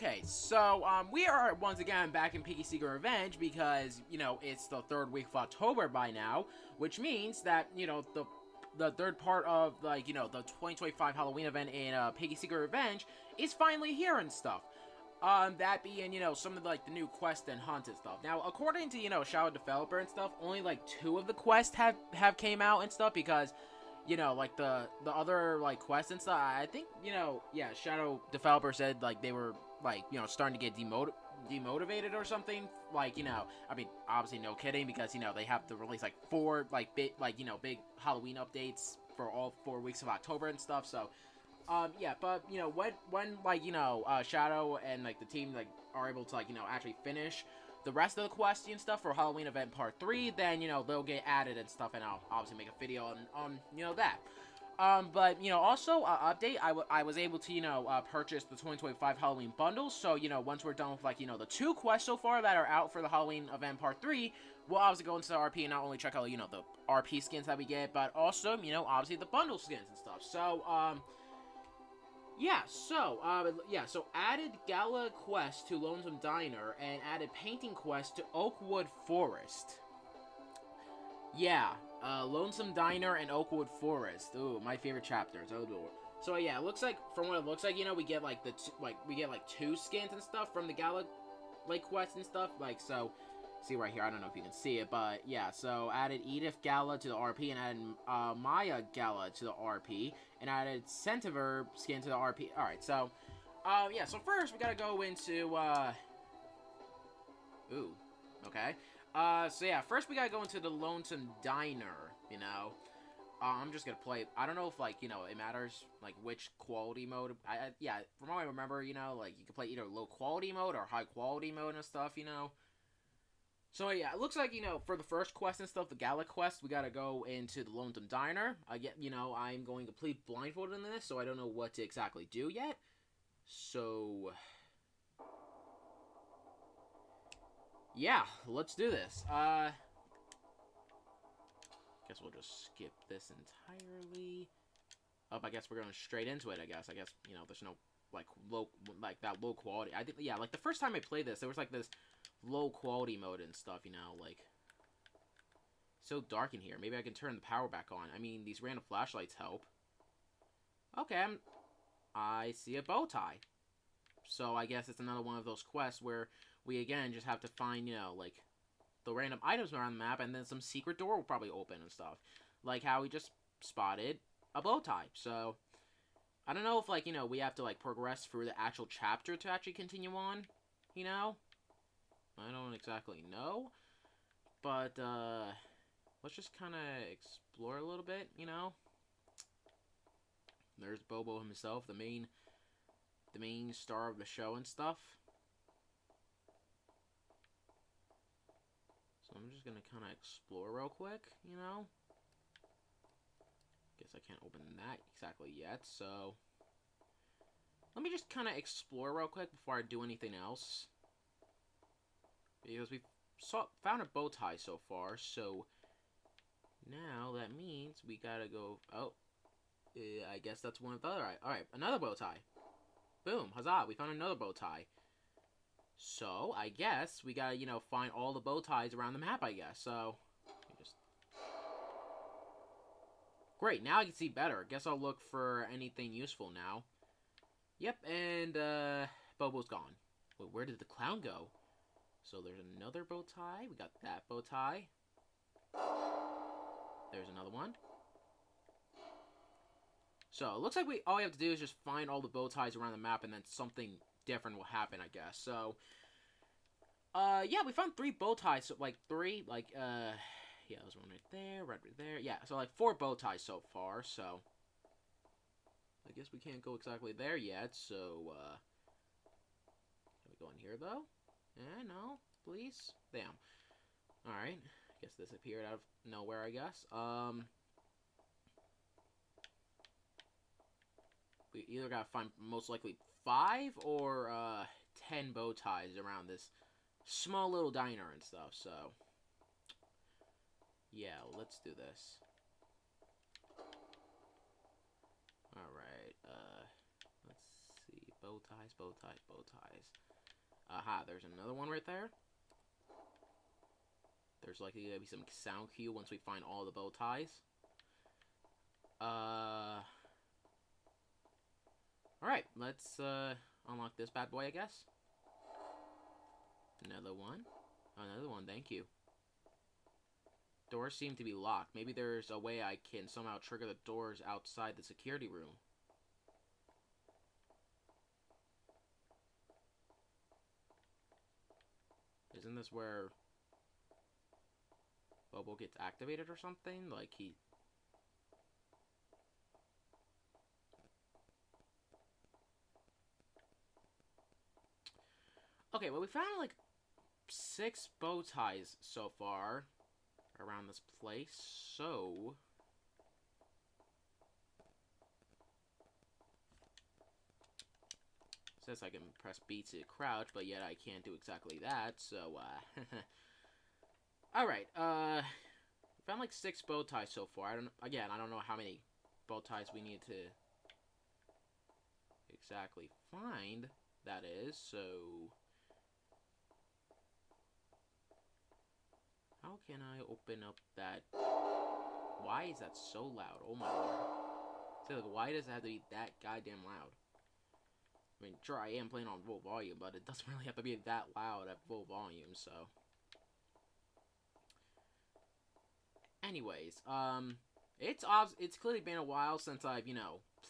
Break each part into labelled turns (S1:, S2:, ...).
S1: Okay, so we are once again back in Piggy Secret Revenge because it's the third week of October by now, which means that the third part of the 2025 Halloween event in Piggy Secret Revenge is finally here and stuff. That being some of the new quests and hunts and stuff. Now, according to Shadow Developer and stuff, only like 2 of the quests have came out and stuff because like the other quests and stuff. I think yeah, Shadow Developer said they were starting to get demotivated or something. I mean, obviously no kidding because they have to release 4 big Halloween updates for all 4 weeks of October and stuff. So yeah, but when Shadow and the team are able to actually finish the rest of the quests and stuff for Halloween event part 3, then they'll get added and stuff, and I'll obviously make a video on that. But also update, I was able to purchase the 2025 Halloween bundles. So once we're done with the 2 quests so far that are out for the Halloween event part 3, we'll obviously go into the RP and not only check out the RP skins that we get, but also obviously the bundle skins and stuff. So yeah, so added Gala quest to Lonesome Diner and added painting quest to Oakwood Forest. Yeah, Lonesome Diner and Oakwood Forest. Ooh, my favorite chapters. Oh, so yeah, it looks like from what it looks like, we get we get 2 skins and stuff from the Gala quest and stuff. So see right here, I don't know if you can see it, but yeah, so added Edith Gala to the RP and added Maya Gala to the RP and added Centiver skin to the RP. Alright, so yeah, so first we gotta go into ooh, okay. So yeah, first we gotta go into the Lonesome Diner, I'm just gonna play, I don't know if, it matters, which quality mode, yeah, from what I remember, you can play either low quality mode or high quality mode and stuff, So yeah, it looks like, for the first quest and stuff, the Gala quest, we gotta go into the Lonesome Diner. I'm going complete blindfolded in this, so I don't know what to exactly do yet. So yeah, let's do this. Guess we'll just skip this entirely. Oh, I guess we're going straight into it, I guess. There's no, that low quality. I think, yeah, the first time I played this, there was, this low quality mode and stuff, so dark in here. Maybe I can turn the power back on. I mean, these random flashlights help. Okay, I see a bow tie. So I guess it's another one of those quests where we, again, just have to find, the random items around the map, and then some secret door will probably open and stuff. Like how we just spotted a bow tie. So, I don't know if, we have to, progress through the actual chapter to actually continue on, I don't exactly know. But, let's just kind of explore a little bit, There's Bobo himself, the main star of the show and stuff. So I'm just gonna kind of explore real quick, Guess I can't open that exactly yet, so let me just kind of explore real quick before I do anything else. Because we've found a bow tie so far, so now that means we gotta go. Oh, I guess that's one of the other. Alright, another bow tie. Boom, huzzah, we found another bow tie. So, I guess we gotta, find all the bow ties around the map, I guess. So, great, now I can see better. Guess I'll look for anything useful now. Yep, and, Bobo's gone. Wait, where did the clown go? So, there's another bow tie. We got that bow tie. There's another one. So, it looks like all we have to do is just find all the bow ties around the map, and then something different will happen, I guess. So, yeah, we found 3 bow ties. So, 3, yeah, there's one right there. Yeah, so, 4 bow ties so far, so I guess we can't go exactly there yet, so, can we go in here, though? No, please? Damn. Alright, I guess this appeared out of nowhere, I guess. We either gotta find most likely 5 or 10 bow ties around this small little diner and stuff, so yeah, let's do this. Alright, let's see, bow bow ties, bow ties, bow ties. Aha, there's another one right there. There's likely gonna be some sound cue once we find all the bow ties. Alright, let's unlock this bad boy, I guess. Another one. Another one, thank you. Doors seem to be locked. Maybe there's a way I can somehow trigger the doors outside the security room. Isn't this where Bobo gets activated or something? Like he... Okay, well we found like 6 bow ties so far around this place, so... Says I can press B to crouch, but yet I can't do exactly that, so, Alright, found like 6 bow ties so far. I don't know how many bow ties we need to exactly find, that is, so... How can I open up that... Why is that so loud? Oh my lord. So, like, why does it have to be that goddamn loud? I mean, sure, I am playing on full volume, but it doesn't really have to be that loud at full volume, so... Anyways, it's clearly been a while since I've,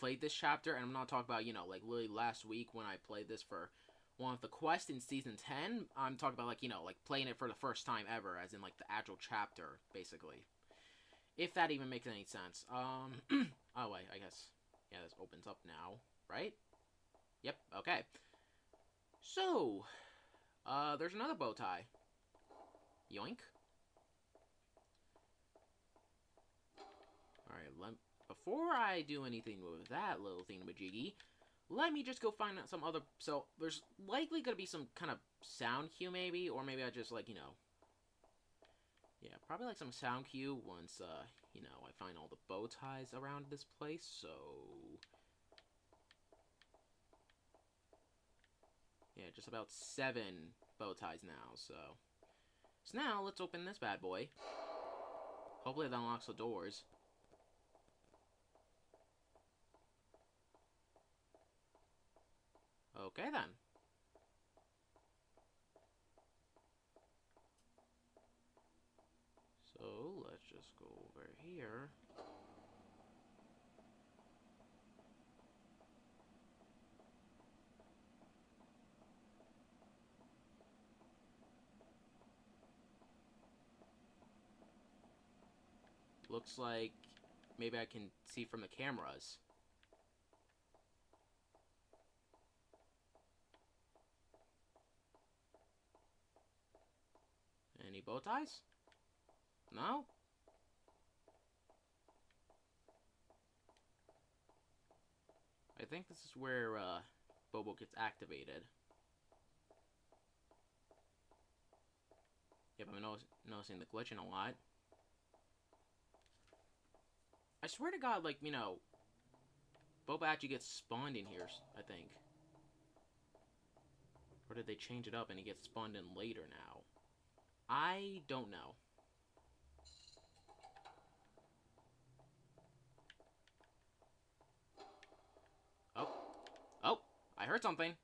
S1: played this chapter, and I'm not talking about, like, literally last week when I played this for one of the quests in Season 10. I'm talking about, like, like, playing it for the first time ever, as in, like, the actual chapter, basically. If that even makes any sense. Oh, wait, I guess, yeah, this opens up now, right? Yep, okay. So, there's another bow tie. Yoink. Alright, before I do anything with that little thingamajiggy, let me just go find out some other... So, there's likely gonna be some kind of sound cue, maybe, or maybe I just, like, Yeah, probably, like, some sound cue once, I find all the bow ties around this place, so... Yeah, just about 7 bow ties now, so... So now, let's open this bad boy. Hopefully that unlocks the doors. Okay, then. So, let's just go over here. Looks like maybe I can see from the cameras. Any bow ties? No? I think this is where, Bobo gets activated. Yep, I'm noticing the glitching a lot. I swear to God, like, Bobo actually gets spawned in here, I think. Or did they change it up and he gets spawned in later now? I don't know. Oh. Oh! I heard something.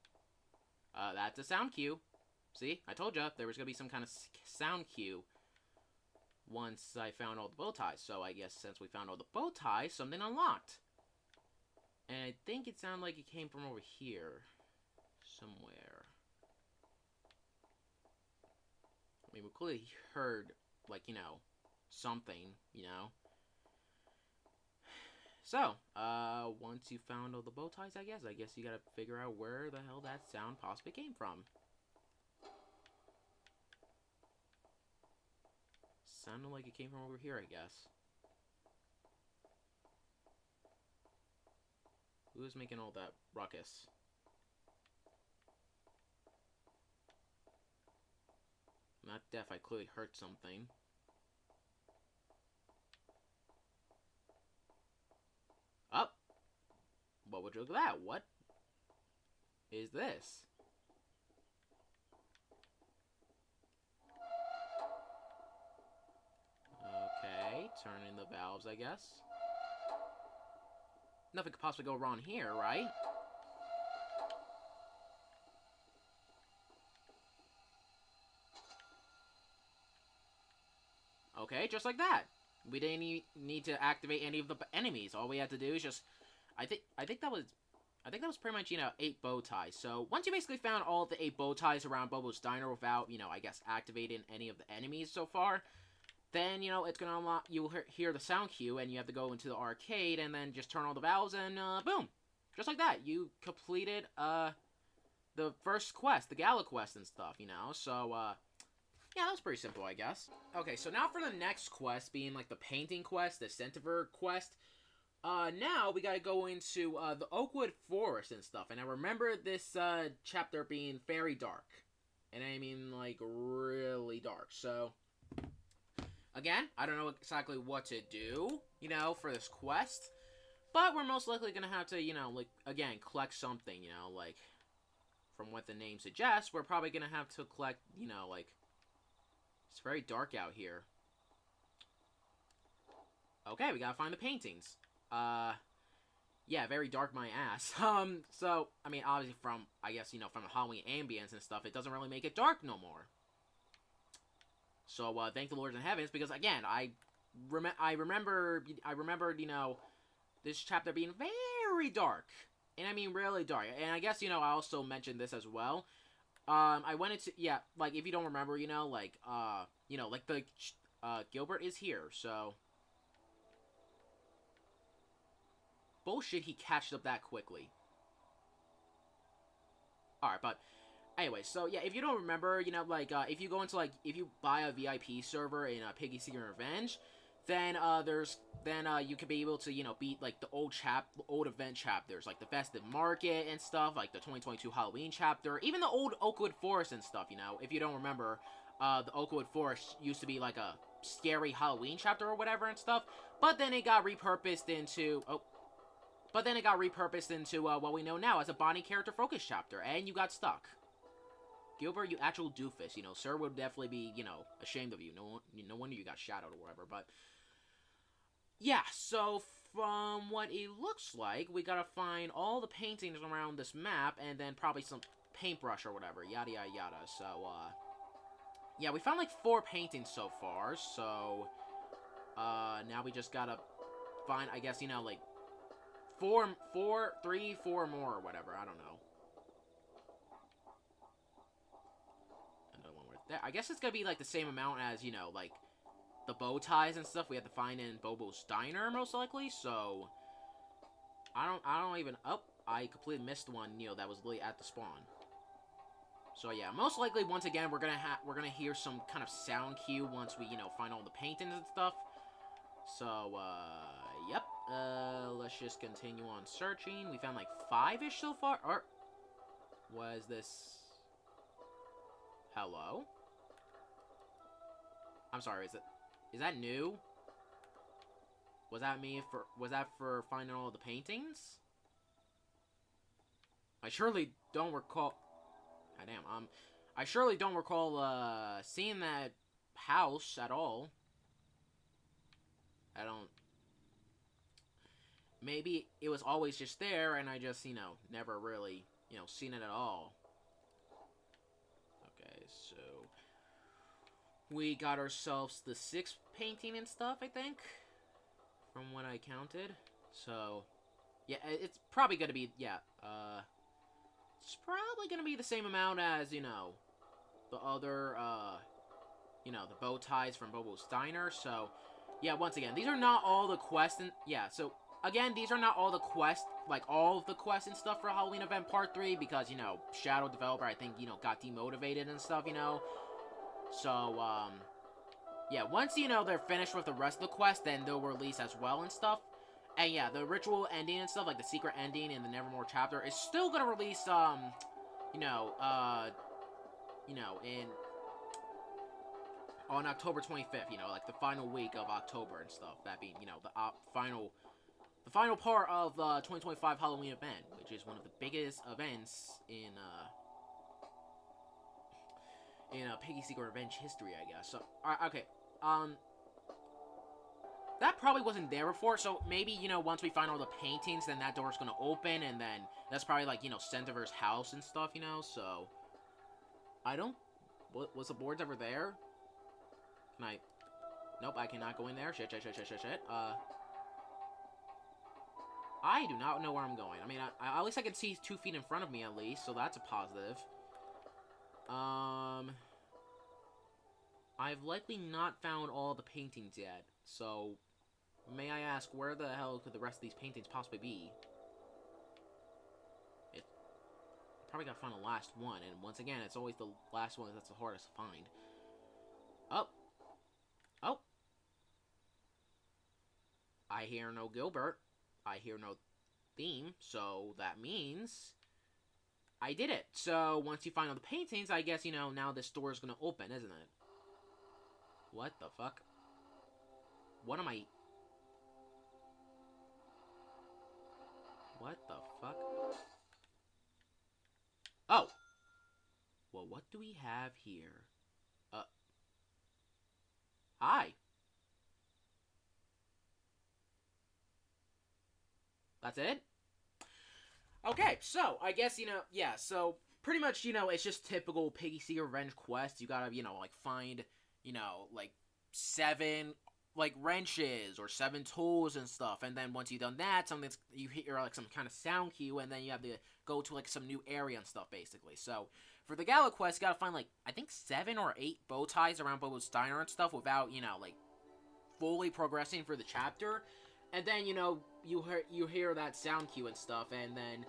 S1: That's a sound cue. See? I told ya there was gonna be some kind of sound cue once I found all the bow ties. So I guess since we found all the bow ties, something unlocked. And I think it sounded like it came from over here. Somewhere. I mean, we clearly heard, like, something, So, once you found all the bow ties, I guess you gotta figure out where the hell that sound possibly came from. Sounded like it came from over here, I guess. Who's making all that ruckus? I'm not deaf, I clearly heard something. Up! What would you look at that? What? is this? Okay, turning the valves, I guess. Nothing could possibly go wrong here, right? Okay, just like that. We didn't need to activate any of the enemies. All we had to do is just... I think that was pretty much, 8 bow ties. So, once you basically found all of the 8 bow ties around Bobo's Diner without, I guess, activating any of the enemies so far, then, it's gonna unlock... You'll hear the sound cue, and you have to go into the arcade, and then just turn all the valves, and, boom! Just like that. You completed, the first quest, the Gala quest and stuff, So, yeah, that was pretty simple, I guess. Okay, so now for the next quest, being, like, the painting quest, the Centiver quest. Now we gotta go into, the Oakwood Forest and stuff. And I remember this, chapter being very dark. And I mean, like, really dark. So, again, I don't know exactly what to do, for this quest. But we're most likely gonna have to, like, again, collect something, like, from what the name suggests, we're probably gonna have to collect, like, it's very dark out here. Okay, we gotta find the paintings. Yeah, very dark my ass. So, I mean, obviously from, I guess, from the Halloween ambience and stuff, it doesn't really make it dark no more. So, thank the Lord in heavens, because, again, I remembered, this chapter being very dark. And I mean, really dark. And I guess, I also mentioned this as well. I went into, yeah, like, if you don't remember, like, Gilbert is here, so... Bullshit, he catched up that quickly. Alright, but... Anyway, so, yeah, if you don't remember, like, if you go into, like, if you buy a VIP server in Piggy Seeking Revenge, then, you can be able to, beat, like, the old event chapters, like the Festive Market and stuff, like the 2022 Halloween chapter, even the old Oakwood Forest and stuff, if you don't remember, the Oakwood Forest used to be, like, a scary Halloween chapter or whatever and stuff, but then it got repurposed into, what we know now as a Bonnie character focus chapter, and you got stuck. Gilbert, you actual doofus, Sir would definitely be, ashamed of you. No wonder you got shadowed or whatever, but... Yeah, so from what it looks like, we gotta find all the paintings around this map, and then probably some paintbrush or whatever, yada yada yada, so, yeah, we found, like, 4 paintings so far, so, now we just gotta find, I guess, like, 4 more or whatever, I don't know. Another one right there. I guess it's gonna be, like, the same amount as, like, the bow ties and stuff we have to find in Bobo's Diner, most likely, so... I don't even... Oh, I completely missed one, that was literally at the spawn. So, yeah, most likely, once again, we're gonna hear some kind of sound cue once we, find all the paintings and stuff. So, yep. Let's just continue on searching. We found, like, 5-ish so far. Or... Was this... Hello? I'm sorry, is that new? Was that for finding all the paintings? I surely don't recall... Goddamn, I surely don't recall, seeing that house at all. I don't... Maybe it was always just there, and I just, never really, seen it at all. Okay, so... We got ourselves the 6th painting and stuff, I think. From what I counted. So, yeah, it's probably gonna be, yeah, it's probably gonna be the same amount as, the other, the bow ties from Bobo's Diner. So, yeah, once again, these are not all the quests, and, yeah, so, again, these are not all the quests, like, all of the quests and stuff for Halloween Event Part 3, because, Shadow Developer, I think, got demotivated and stuff, So, yeah, once, they're finished with the rest of the quest, then they'll release as well and stuff. And, yeah, the ritual ending and stuff, like the secret ending in the Nevermore chapter, is still gonna release, on October 25th, like, the final week of October and stuff. That being, the final the final part of the 2025 Halloween event, which is one of the biggest events in Piggy Secret Revenge history, I guess. So, okay, that probably wasn't there before, so maybe, you know, once we find all the paintings, then that door's gonna open, and then that's probably, like, you know, Centiver's house and stuff, you know, so... I don't... Was the boards ever there? Can I... Nope, I cannot go in there. Shit. I do not know where I'm going. I mean, at least I can see 2 feet in front of me, at least, so that's a positive. I've likely not found all the paintings yet, so... May I ask, where the hell could the rest of these paintings possibly be? Probably gotta find the last one, and once again, it's always the last one that's the hardest to find. Oh! I hear no Gilbert. I hear no theme, so that means... I did it! So, once you find all the paintings, I guess, you know, now this door is gonna open, isn't it? What the fuck? What am I... What the fuck? Oh! Well, what do we have here? Hi! That's it? Okay, so, I guess, you know, yeah, so, pretty much, you know, it's just typical Piggy Secret Revenge quest. You gotta, you know, like, find, you know, like, 7... like wrenches or 7 tools and stuff, and then once you've done that, you hear like some kind of sound cue, and then you have to go to like some new area and stuff, basically. So for the Gala quest, you gotta find like I think 7 or 8 bow ties around Bobo's Diner and stuff without, you know, like fully progressing for the chapter, and then, you know, you hear that sound cue and stuff, and then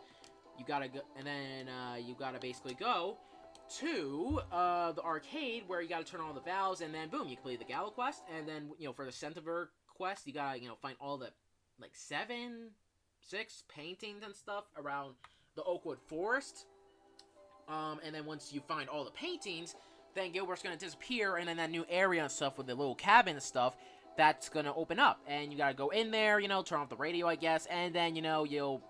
S1: you gotta go, and then you gotta basically go to the arcade where you gotta turn on the valves, and then boom, you complete the Gala quest. And then, you know, for the Centiver quest, you gotta, you know, find all the like 6 paintings and stuff around the Oakwood Forest. And then once you find all the paintings, then Gilbert's gonna disappear, and then that new area and stuff with the little cabin and stuff, that's gonna open up, and you gotta go in there, you know, turn off the radio, I guess, and then, you know, you'll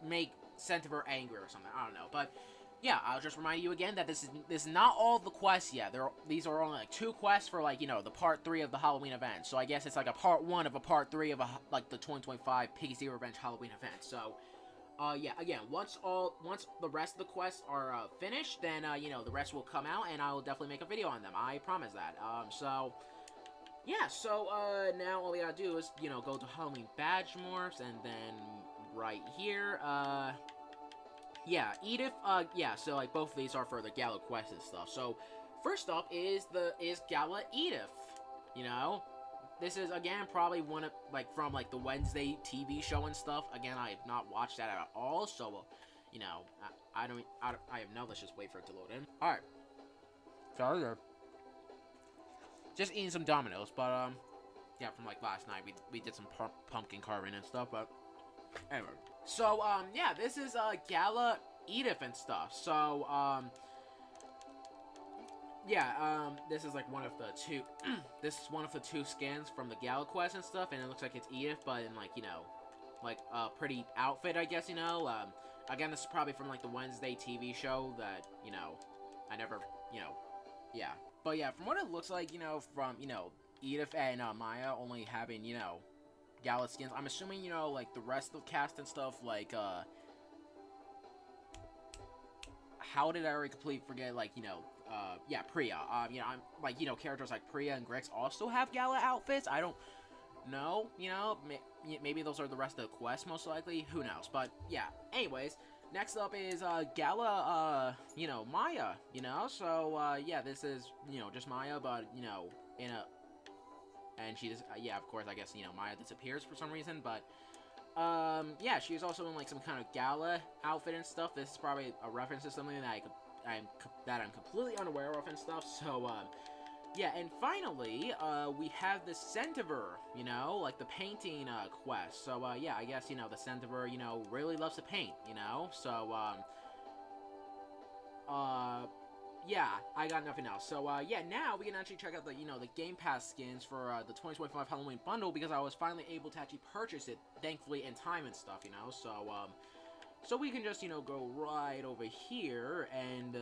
S1: make Centiver angry or something. I don't know, but yeah, I'll just remind you again that this is not all the quests yet. These are only like 2 quests for, like, you know, the part 3 of the Halloween event. So I guess it's like a part 1 of a part 3 of like the 2025 Piggy Secret Revenge Halloween event. So yeah, again, once the rest of the quests are finished, then you know, the rest will come out, and I will definitely make a video on them. I promise that. So yeah, so now all we gotta do is, you know, go to Halloween badge morphs, and then right here, yeah, Edith, yeah, so, like, both of these are for the Gala quest and stuff. So, first up is Gala Edith, you know? This is, again, probably one of, like, from, like, the Wednesday TV show and stuff. Again, I have not watched that at all, so, you know, I have no, let's just wait for it to load in. Alright. Sorry there. Just eating some Dominoes, but, yeah, from, like, last night, we did some pumpkin carving and stuff, but, anyway. So, yeah, this is, Gala Edith and stuff. So, yeah, this is, like, one of the 2, this is one of the 2 skins from the Gala quest and stuff, and it looks like it's Edith, but in, like, you know, like, a pretty outfit, I guess, you know. Again, this is probably from, like, the Wednesday TV show that, you know, I never, you know, yeah. But, yeah, from what it looks like, you know, from, you know, Edith and, Maya only having, you know, Gala skins. I'm assuming, you know, like, the rest of the cast and stuff, like, how did I already completely forget, like, you know, yeah, Priya. You know, I'm, like, you know, characters like Priya and Grix also have Gala outfits. I don't know, you know, maybe those are the rest of the quests, most likely. Who knows? But, yeah, anyways, next up is, Gala, you know, Maya, you know, so, yeah, this is, you know, just Maya, but, you know, in a... And she just, yeah, of course, I guess, you know, Maya disappears for some reason, but, yeah, she's also in, like, some kind of Gala outfit and stuff. This is probably a reference to something that I'm completely unaware of and stuff, so, yeah, and finally, we have the Centiver, you know, like, the painting, quest. So, yeah, I guess, you know, the Centiver, you know, really loves to paint, you know, so, yeah, I got nothing else. So, yeah, now we can actually check out the, the Game Pass skins for, the 2025 Halloween bundle, because I was finally able to actually purchase it, thankfully, in time and stuff, so, so we can just, go right over here, and,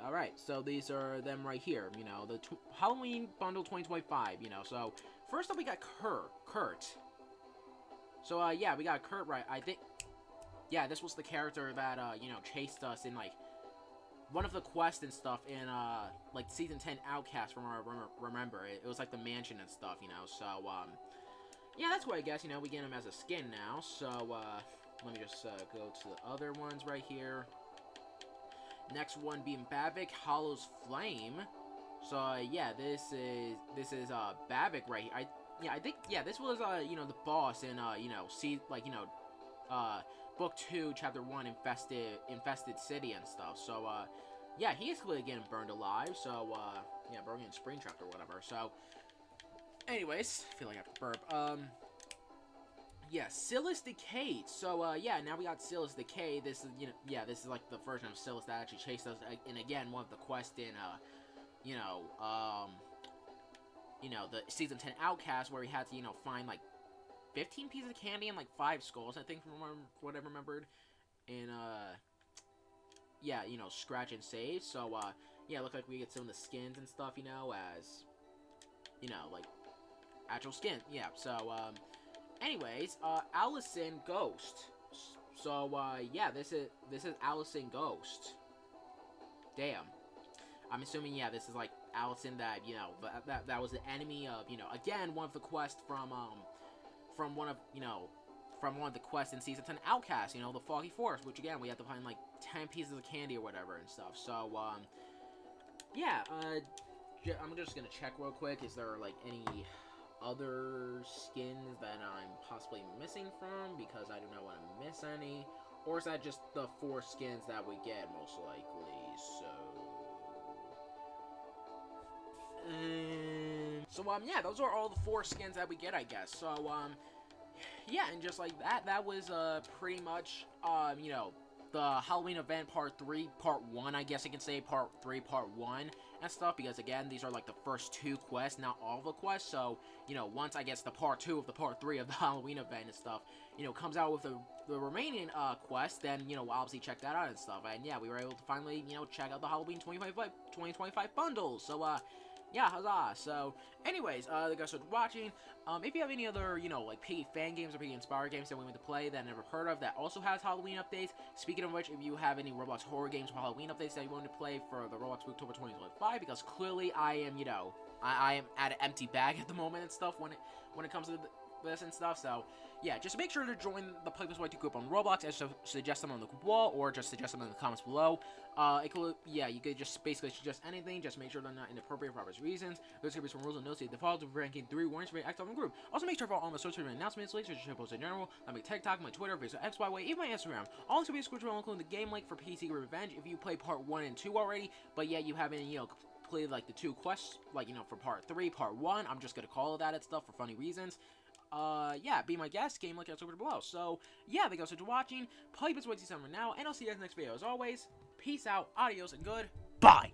S1: alright, so these are them right here, the Halloween bundle 2025, so, first up we got Kurt. So, yeah, we got Kurt, right, I think, yeah, this was the character that, chased us in, like, one of the quests and stuff in, like, Season 10 Outcast, from what I remember. It was, like, the mansion and stuff, so, yeah, that's what I guess, we get him as a skin now, so, let me just, go to the other ones right here. Next one being Bavik, Hollow's Flame. So, yeah, this is, Bavik right here. I think, yeah, this was, the boss in, Book 2, Chapter 1, Infested City and stuff. So, yeah, he's clearly getting burned alive. So, yeah, burning in Springtrap or whatever. So, anyways, I feel like I have to burp. Yeah, Silas Decayed. So, yeah, now we got Silas Decayed. This is, yeah, this is like the version of Silas that actually chased us. And again, one of the quests in, the Season 10 Outcast, where we had to, find, like, 15 pieces of candy and, like, 5 skulls, I think, from what I remembered. And, yeah, scratch and save. So, yeah, it looked like we get some of the skins and stuff, as, like, actual skin. Yeah, so, anyways, Allison Ghost. So, yeah, this is Allison Ghost. Damn. I'm assuming, yeah, this is, like, Allison that, that was the enemy of, again, one of the quests from one of the quests in Season 10 Outcast, the Foggy Forest, which, again, we have to find, like, 10 pieces of candy or whatever and stuff. So, yeah, I'm just gonna check real quick. Is there, like, any other skins that I'm possibly missing from? Because I do not want to miss any. Or is that just the 4 skins that we get, most likely? So, yeah, those are all the 4 skins that we get, I guess. So, yeah, and just like that, that was, pretty much, the Halloween event part 3, part 1, I guess I can say, part 3, part 1, and stuff, because, again, these are, like, the first 2 quests, not all the quests, so, once, I guess, the part 2 of the part 3 of the Halloween event and stuff, comes out with the remaining, quest, then, we'll obviously check that out and stuff, and, yeah, we were able to finally, check out the Halloween 2025 bundles, so, yeah, huzzah. So, anyways, thank you guys for watching. If you have any other, like, Piggy fan games or Piggy inspired games that we want to play that I never heard of that also has Halloween updates, speaking of which, if you have any Roblox Horror Games or Halloween updates that you want to play for the Roblox Spooktober 2025, because clearly I am, I am at an empty bag at the moment and stuff when it comes to this and stuff, so, yeah, just make sure to join the PuggyPugsonYT Group on Roblox, and suggest them on the group wall, or just suggest them in the comments below. Yeah, you could just basically suggest anything, just make sure they're not inappropriate for obvious reasons. There's gonna be some rules and notes to follow to ranking 3 warnings for being active on the group. Also, make sure to follow all my social media announcements, links, and posts in general, like my TikTok, my Twitter, Facebook, XYY, even my Instagram. All this will be exclusive, including the game link for PC Revenge if you play part 1 and 2 already, but yeah, you haven't, completed, like, the 2 quests, like, for part 3, part 1, I'm just gonna call it that and stuff for funny reasons. Yeah, be my guest, game link is over below. So, yeah, thank you guys for watching. PuggyPugsonYT now, and I'll see you guys in the next video. As always, peace out, adios, and good bye.